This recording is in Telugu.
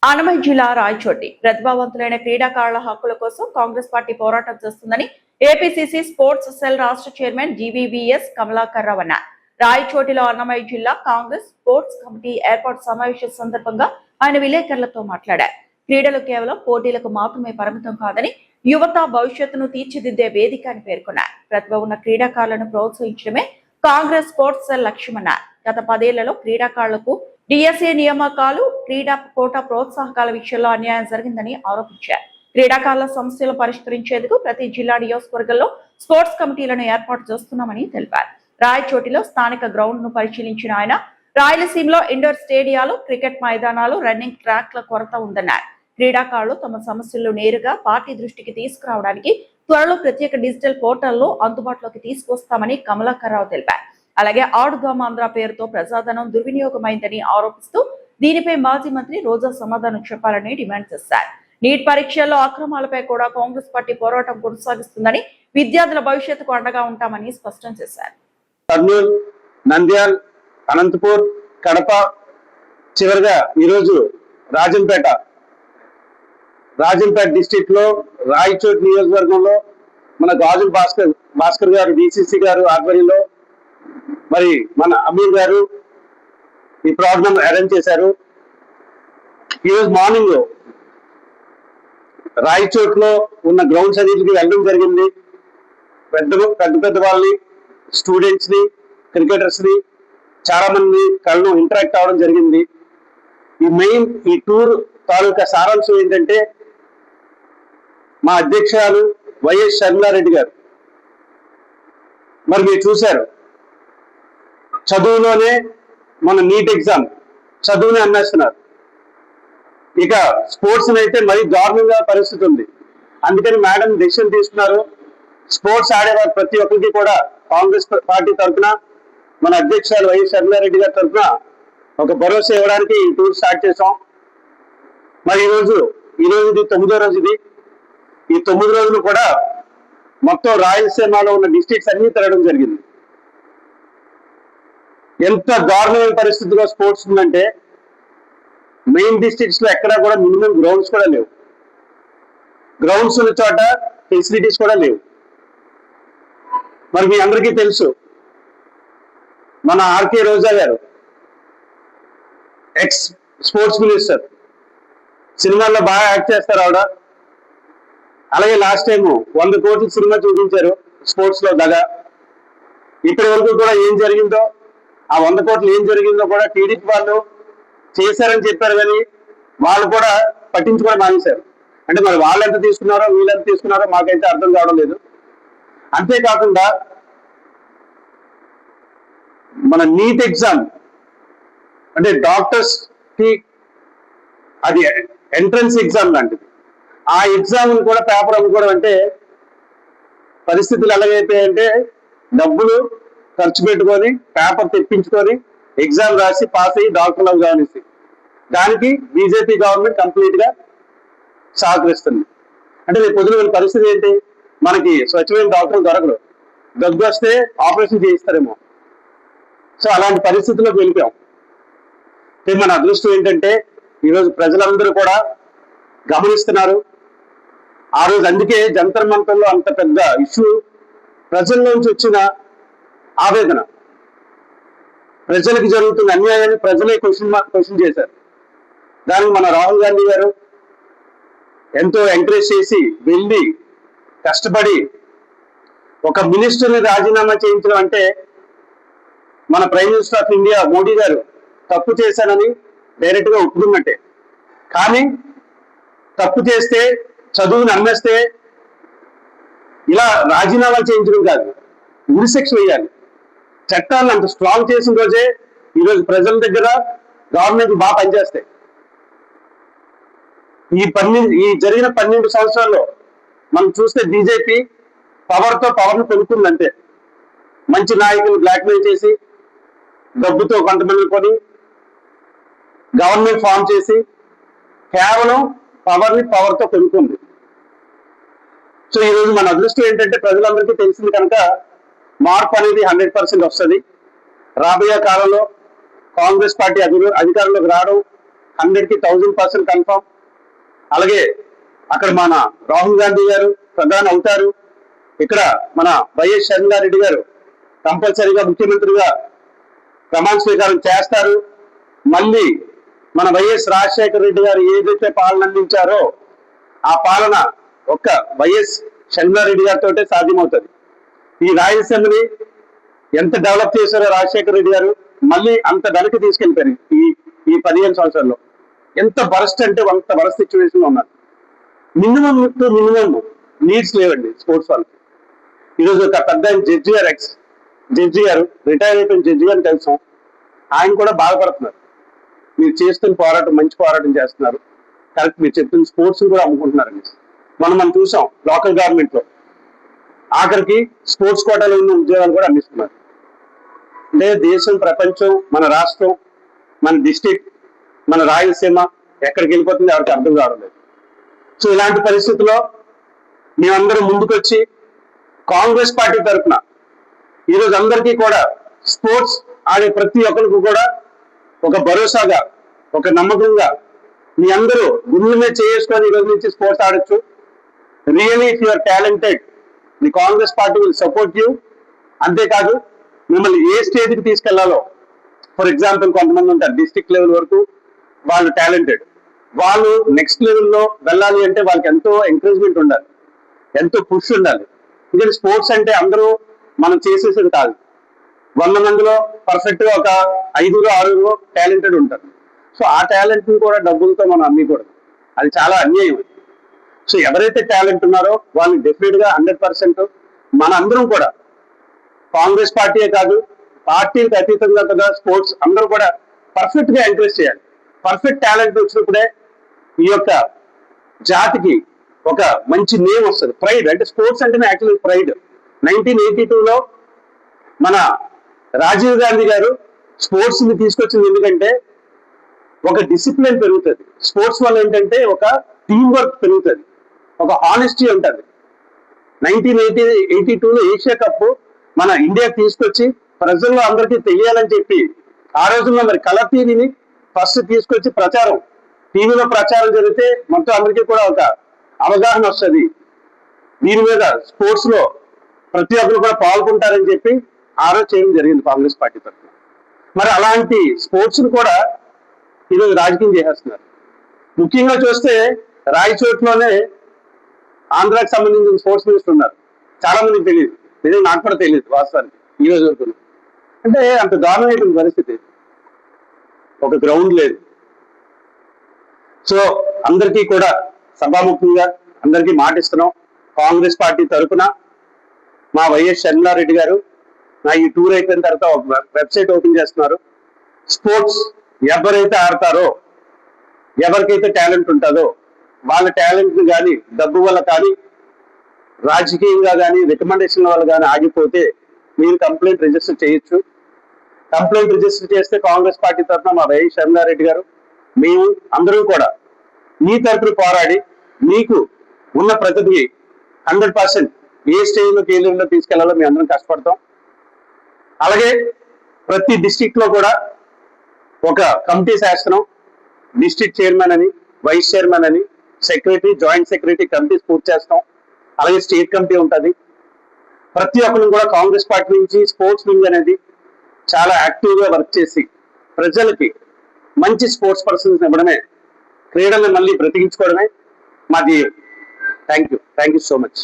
ఆనమల్ జిల్లా రాయచోటి ప్రతిభావంతులైన క్రీడాకారుల హక్కుల కోసం కాంగ్రెస్ పార్టీ పోరాటం చేస్తుందని ఏపీసీసీ స్పోర్ట్స్ సెల్ రాష్ట్ర చైర్మన్ జీవీవీఎస్ కమలాకర్ రావు అన్నారు. రాయచోటిలో అన్నమయ్య జిల్లా కాంగ్రెస్ స్పోర్ట్స్ కమిటీ ఏర్పాటు సమావేశం సందర్భంగా ఆయన విలేకరులతో మాట్లాడారు. క్రీడలు కేవలం పోటీలకు మాత్రమే పరిమితం కాదని యువత భవిష్యత్తును తీర్చిదిద్దే వేదిక అని పేర్కొన్నారు. ప్రతిభ ఉన్న క్రీడాకారులను ప్రోత్సహించడమే కాంగ్రెస్ స్పోర్ట్స్ సెల్ లక్ష్యమన్నారు. గత 10 ఏళ్లలో క్రీడాకారులకు డిఎస్ఏ నియామకాలు, క్రీడా కోటా ప్రోత్సాహకాల విషయంలో అన్యాయం జరిగిందని ఆరోపించారు. క్రీడాకారుల సమస్యలు పరిష్కరించేందుకు ప్రతి జిల్లా నియోజకవర్గంలో స్పోర్ట్స్ కమిటీలను ఏర్పాటు చేస్తున్నామని తెలిపారు. రాయచోటిలో స్థానిక గ్రౌండ్ ను పరిశీలించిన ఆయన రాయలసీమలో ఇండోర్ స్టేడియాలు, క్రికెట్ మైదానాలు, రన్నింగ్ ట్రాక్ల కొరత ఉందన్నారు. క్రీడాకారులు తమ సమస్యలు నేరుగా పార్టీ దృష్టికి తీసుకురావడానికి త్వరలో ప్రత్యేక డిజిటల్ పోర్టల్లో అందుబాటులోకి తీసుకొస్తామని కమలాకర్ రావు తెలిపారు. అలాగే ఆడుదాం ఆంధ్ర పేరుతో ప్రజాధనం దుర్వినియోగమైందని ఆరోపిస్తూ దీనిపై మాజీ మంత్రి రోజా సమాధానం చెప్పాలని డిమాండ్ చేశారు. నీట్ పరీక్షల్లో అక్రమాలపై కూడా కాంగ్రెస్ పార్టీ పోరాటం కొనసాగిస్తుందని, విద్యార్థుల భవిష్యత్తుకు అండగా ఉంటామని స్పష్టం చేశారు. కర్నూలు, నంద్యాల, అనంతపూర్, కడప, చివరిగా ఈరోజు రాజంపేట డిస్ట్రిక్ట్ లో రాయచోటి నియోజకవర్గంలో మన గాజుల భాస్కర్ గారు డిసిసి గారు ఆధ్వర్యంలో మరి మన అమీర్ గారు ఈ ప్రోగ్రామ్ అరేంజ్ చేశారు. ఈరోజు మార్నింగ్ రాయచోట్లో ఉన్న గ్రౌండ్స్ అన్నిటికి వెళ్ళడం జరిగింది. పెద్ద వాళ్ళని, స్టూడెంట్స్ ని, క్రికెటర్స్ ని చాలా మంది కళ్ళు ఇంటరాక్ట్ అవ్వడం జరిగింది. ఈ టూర్ తాలూకా సారాంశం ఏంటంటే, మా అధ్యక్షురాలు వైఎస్ షర్మిలారెడ్డి గారు మరి మీరు చూశారు, చదువులోనే మన నీట్ ఎగ్జామ్ చదువునే అమ్మేస్తున్నారు. ఇక స్పోర్ట్స్ అయితే మరీ దారుణంగా పరిస్థితి ఉంది. అందుకని మేడం డెసిషన్ తీసుకున్నారు. స్పోర్ట్స్ ఆడేవారు ప్రతి ఒక్కరికి కూడా కాంగ్రెస్ పార్టీ తరఫున, మన అధ్యక్షురాలు వైఎస్ షర్మిలారెడ్డి గారి తరఫున ఒక భరోసా ఇవ్వడానికి ఈ టూర్ స్టార్ట్ చేసాం. మరి ఈరోజు ఇది 9వ రోజు. ఈ 9 రోజులు కూడా మొత్తం రాయలసీమలో ఉన్న డిస్ట్రిక్ట్స్ అన్ని తిరగడం జరిగింది. ఎంత దారుణమైన పరిస్థితిలో స్పోర్ట్స్ ఉందంటే, మెయిన్ డిస్ట్రిక్ట్స్ లో ఎక్కడా కూడా మినిమం గ్రౌండ్స్ కూడా లేవు. గ్రౌండ్స్ ఉన్న చోట ఫెసిలిటీస్ కూడా లేవు. మరి మీ అందరికీ తెలుసు, మన ఆర్కే రోజా గారు ఎక్స్ స్పోర్ట్స్ మినిస్టర్, సినిమాల్లో బాగా యాక్ట్ చేస్తారు ఆవిడ. అలాగే లాస్ట్ టైం 100 కోట్ల సినిమా చూపించారు స్పోర్ట్స్ లో దగా. ఇప్పటి వరకు కూడా ఏం జరిగిందో, ఆ 100 కోట్లు ఏం జరిగిందో కూడా టీడీపీ వాళ్ళు చేశారని చెప్పారు, కానీ వాళ్ళు కూడా పట్టించుకోవడం మానేశారు. అంటే మరి వాళ్ళు ఎంత తీసుకున్నారో వీళ్ళు ఎంత తీసుకున్నారో మాకైతే అర్థం కావడం లేదు. అంతేకాకుండా మన నీట్ ఎగ్జామ్ అంటే డాక్టర్స్ కి అది ఎంట్రన్స్ ఎగ్జామ్ లాంటిది. ఆ ఎగ్జామ్ కూడా పేపర్ అమ్ముకోవడం అంటే పరిస్థితులు ఎలాగైపోయాయంటే, డబ్బులు ఖర్చు పెట్టుకొని పేపర్ తెప్పించుకొని ఎగ్జామ్ రాసి పాస్ అయ్యి డాక్టర్లు కావాల్సి, దానికి బీజేపీ గవర్నమెంట్ కంప్లీట్ గా సహకరిస్తుంది. అంటే రేపు పొద్దున పరిస్థితి ఏంటి, మనకి స్వచ్ఛమైన డాక్టర్లు దొరకరు, దగ్గు వస్తే ఆపరేషన్ చేయిస్తారేమో. సో అలాంటి పరిస్థితుల్లోకి వెళ్ళిపోయాం. మన అదృష్టం ఏంటంటే ఈరోజు ప్రజలందరూ కూడా గమనిస్తున్నారు. ఆ రోజు అందుకే జంతర్ మంతర్లో అంత పెద్ద ఇష్యూ, ప్రజల్లోంచి వచ్చిన ఆవేదన, ప్రజలకు జరుగుతున్న అన్యాయాన్ని ప్రజలే క్వశ్చన్ చేశారు. దానికి మన రాహుల్ గాంధీ గారు ఎంతో ఎంకరేజ్ చేసి వెళ్ళి కష్టపడి ఒక మినిస్టర్ని రాజీనామా చేయించడం అంటే, మన prime minister of India Modi గారు తప్పు చేశానని డైరెక్ట్ గా ఒప్పుకున్నట్టే. కానీ తప్పు చేస్తే, చదువుని అమ్మేస్తే ఇలా రాజీనామాలు చేయించడం కాదు, ఉరిశిక్ష వేయాలి. చట్టాలను అంత స్ట్రాంగ్ చేసిన రోజే ఈరోజు ప్రజల దగ్గర గవర్నమెంట్ బాగా పనిచేస్తాయి. ఈ జరిగిన 12 సంవత్సరాల్లో మనం చూస్తే బీజేపీ పవర్ను పెరుగుతుందంటే, మంచి నాయకులు బ్లాక్మెయిల్ చేసి డబ్బుతో కొంతమంది కొని గవర్నమెంట్ ఫామ్ చేసి కేవలం పవర్తో పెరుగుతుంది. సో ఈరోజు మన అదృష్టం ఏంటంటే, ప్రజలందరికీ తెలిసింది కనుక మార్పు అనేది 100% వస్తుంది. రాబోయే కాలంలో కాంగ్రెస్ పార్టీ అధికారంలోకి రావడం, 100కి 1000% కన్ఫర్మ్. అలాగే అక్కడ మన రాహుల్ గాంధీ గారు ప్రధాని అవుతారు. ఇక్కడ మన వైఎస్ షర్మిలారెడ్డి గారు కంపల్సరీగా ముఖ్యమంత్రిగా ప్రమాణ స్వీకారం చేస్తారు. మళ్ళీ మన వైఎస్ రాజశేఖర రెడ్డి గారు ఏదైతే పాలన అందించారో ఆ పాలన ఒక్క వైఎస్ షర్మిలారెడ్డి గారితో సాధ్యమవుతుంది. ఈ రాయలసీమని ఎంత డెవలప్ చేశారో రాజశేఖర రెడ్డి గారు మళ్ళీ అంత వెనక్కి తీసుకెళ్ళిపోయారు. ఈ 15 సంవత్సరాల్లో ఎంత బరస్ట్ అంటే అంత బరస్ట్ సిచ్యువేషన్ లో ఉన్నారు. మినిమం టు మినిమం నీడ్స్ లేవండి స్పోర్ట్స్ వాళ్ళకి. ఈరోజు ఒక పెద్ద జడ్జి గారు రిటైర్ అయిపోయిన జడ్జి గారిని తెలుసు. ఆయన కూడా బాధపడుతున్నారు. మీరు చేస్తున్న పోరాటం మంచి పోరాటం చేస్తున్నారు, కరెక్ట్, మీరు చెప్తున్న స్పోర్ట్స్ కూడా అమ్ముకుంటున్నారండి. మనం చూసాం లోకల్ గవర్నమెంట్ లో ఆఖరికి స్పోర్ట్స్ కోటాలో ఉన్న ఉద్యోగాలు కూడా అందిస్తున్నారు. అంటే దేశం, ప్రపంచం, మన రాష్ట్రం, మన డిస్టిక్, మన రాయలసీమ ఎక్కడికి వెళ్ళిపోతుంది ఎవరికి అర్థం కావడం లేదు. సో ఇలాంటి పరిస్థితుల్లో మేమందరం ముందుకొచ్చి కాంగ్రెస్ పార్టీ తరఫున ఈరోజు అందరికీ కూడా స్పోర్ట్స్ ఆడే ప్రతి ఒక్కరికి కూడా ఒక భరోసాగా, ఒక నమ్మకంగా మీ అందరూ గుండె మీద చేసుకొని ఈ రోజు నుంచి స్పోర్ట్స్ ఆడొచ్చు. Really if you're talented, the Congress party will support you. అంతేకాదు మిమ్మల్ని ఏ స్టేజ్కి తీసుకెళ్లాలో, ఫర్ ఎగ్జాంపుల్ కొంతమంది ఉంటారు డిస్ట్రిక్ట్ లెవెల్ వరకు వాళ్ళు టాలెంటెడ్, వాళ్ళు నెక్స్ట్ లెవెల్లో వెళ్ళాలి అంటే వాళ్ళకి ఎంతో ఎంకరేజ్మెంట్ ఉండాలి, ఎంతో పుష్ ఉండాలి. ఎందుకంటే స్పోర్ట్స్ అంటే అందరూ మనం చేసేసేది కాదు. 100 మందిలో పర్ఫెక్ట్ గా ఒక 5-6 టాలెంటెడ్ ఉంటారు. సో ఆ టాలెంట్ ని కూడా డబ్బులతో మనం అమ్మకూడదు, అది చాలా అన్యాయం. సో ఎవరైతే టాలెంట్ ఉన్నారో వాళ్ళని డెఫినెట్ గా 100% మన అందరం కూడా, కాంగ్రెస్ పార్టీయే కాదు పార్టీలకు అతీతంగా కదా స్పోర్ట్స్ అందరూ కూడా పర్ఫెక్ట్ గా ఎంకరేజ్ చేయాలి. పర్ఫెక్ట్ టాలెంట్ వచ్చినప్పుడే ఈ యొక్క జాతికి ఒక మంచి నేమ్ వస్తుంది, ప్రైడ్. అంటే స్పోర్ట్స్ అంటేనే యాక్చువల్లీ ప్రైడ్. 1982లో మన రాజీవ్ గాంధీ గారు స్పోర్ట్స్ ని తీసుకొచ్చింది ఎందుకంటే ఒక డిసిప్లిన్ పెరుగుతుంది. స్పోర్ట్స్ వల్ల ఏంటంటే ఒక టీం వర్క్ పెరుగుతుంది, ఒక హానెస్టీ ఉంటుంది. 1982లో ఏషియా కప్ మన ఇండియాకి తీసుకొచ్చి ప్రజల్లో అందరికీ తెలియాలని చెప్పి ఆ రోజుల్లో మరి కలర్ టీవీని ఫస్ట్ తీసుకొచ్చి ప్రచారం, టీవీలో ప్రచారం జరిగితే మొత్తం అందరికీ కూడా ఒక అవగాహన వస్తుంది. దీని మీద స్పోర్ట్స్ లో ప్రతి ఒక్కరు కూడా పాల్గొంటారని చెప్పి ఆ రోజు చేయడం జరిగింది కాంగ్రెస్ పార్టీ తరఫున. మరి అలాంటి స్పోర్ట్స్ ను కూడా ఈరోజు రాజకీయం చేసేస్తున్నారు. ముఖ్యంగా చూస్తే రాయచోట్లోనే ఆంధ్రాకి సంబంధించిన స్పోర్ట్స్ మినిస్టర్ ఉన్నారు. చాలా మందికి తెలియదు, నాకు కూడా తెలియదు వాస్తవానికి ఈ రోజు వరకు. అంటే అంత దారుణమైన పరిస్థితి, ఒక గ్రౌండ్ లేదు. సో అందరికీ కూడా సభాముఖంగా అందరికీ మాటిస్తున్నాం, కాంగ్రెస్ పార్టీ తరఫున మా వైఎస్ షర్మిలారెడ్డి గారు నా ఈ టూర్ అయిపోయిన తర్వాత ఒక వెబ్సైట్ ఓపెన్ చేస్తున్నారు. స్పోర్ట్స్ ఎవరైతే ఆడతారో, ఎవరికైతే టాలెంట్ ఉంటుందో వాళ్ళ టాలెంట్ కానీ డబ్బు వల్ల కానీ రాజకీయంగా కానీ రికమెండేషన్ వల్ల కానీ ఆగిపోతే మీరు కంప్లైంట్ రిజిస్టర్ చేయొచ్చు. కంప్లైంట్ రిజిస్టర్ చేస్తే కాంగ్రెస్ పార్టీ తరఫున మా వైఎస్ షర్మిలారెడ్డి గారు మేము అందరూ కూడా మీ తరఫున పోరాడి మీకు ఉన్న ప్రతినిధి 100% ఏ స్టేజ్లోకి ఏ లెవెల్లో తీసుకెళ్లాలో మేము అందరం కష్టపడతాం. అలాగే ప్రతి డిస్టిక్ లో కూడా ఒక కమిటీ చేస్తున్నాం. డిస్ట్రిక్ట్ చైర్మన్ అని, వైస్ చైర్మన్ అని, సెక్రటరీ, జాయింట్ సెక్రటరీ కమిటీస్ పూర్తి చేస్తాం. అలాగే స్టేట్ కమిటీ ఉంటుంది. ప్రతి ఒక్కరు కూడా కాంగ్రెస్ పార్టీ నుంచి స్పోర్ట్స్ వింగ్ అనేది చాలా యాక్టివ్ గా వర్క్ చేసి ప్రజలకి మంచి స్పోర్ట్స్ పర్సన్స్ ఇవ్వడమే, క్రీడలను మళ్ళీ బ్రతికించుకోవడమే మా ధ్యేయం. Thank you so much.